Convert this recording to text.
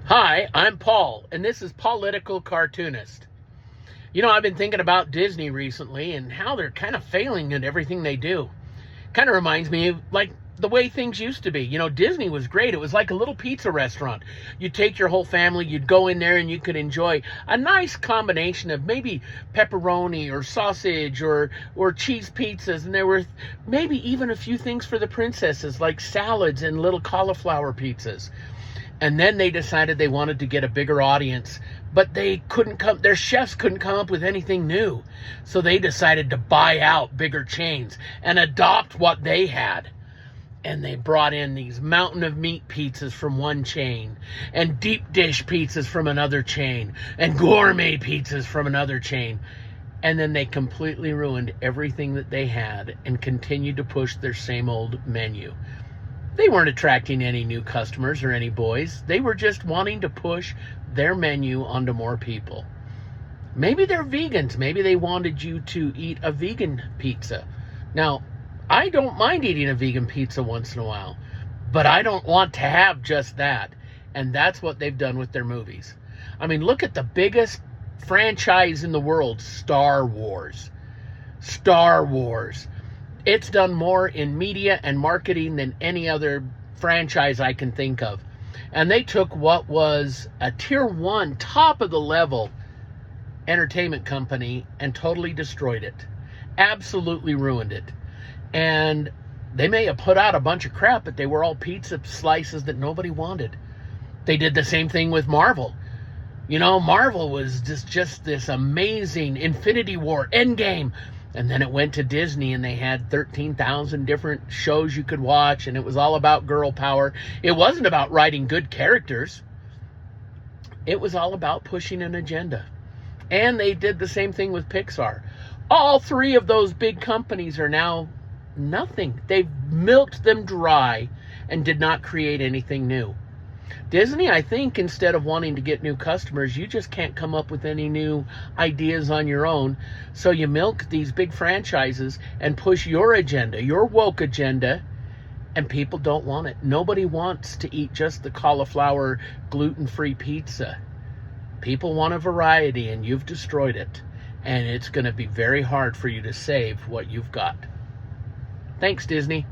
Hi, I'm Paul, and this is Political Cartoonist. I've been thinking about Disney recently and how they're kind of failing at everything they do. Kind of reminds me of like the way things used to be. Disney was great. It was like a little pizza restaurant. You'd take your whole family, you'd go in there, and you could enjoy a nice combination of maybe pepperoni or sausage or cheese pizzas, and there were maybe even a few things for the princesses like salads and little cauliflower pizzas. And then they decided they wanted to get a bigger audience, but their chefs couldn't come up with anything new. So they decided to buy out bigger chains and adopt what they had. And they brought in these mountain of meat pizzas from one chain, and deep dish pizzas from another chain, and gourmet pizzas from another chain. And then they completely ruined everything that they had and continued to push their same old menu. They weren't attracting any new customers or any boys. They were just wanting to push their menu onto more people. Maybe they're vegans. Maybe they wanted you to eat a vegan pizza. Now, I don't mind eating a vegan pizza once in a while, but I don't want to have just that. And that's what they've done with their movies. I mean, look at the biggest franchise in the world, Star Wars. Star Wars. It's done more in media and marketing than any other franchise I can think of. And they took what was a tier 1, top of the level entertainment company and totally destroyed it. Absolutely ruined it. And they may have put out a bunch of crap, but they were all pizza slices that nobody wanted. They did the same thing with Marvel. Marvel was just this amazing Infinity War, Endgame. And then it went to Disney and they had 13,000 different shows you could watch, and it was all about girl power. It wasn't about writing good characters. It was all about pushing an agenda. And they did the same thing with Pixar. All three of those big companies are now nothing. They've milked them dry and did not create anything new. Disney, I think, instead of wanting to get new customers, you just can't come up with any new ideas on your own. So you milk these big franchises and push your agenda, your woke agenda, and people don't want it. Nobody wants to eat just the cauliflower gluten-free pizza. People want a variety, and you've destroyed it. And it's going to be very hard for you to save what you've got. Thanks, Disney.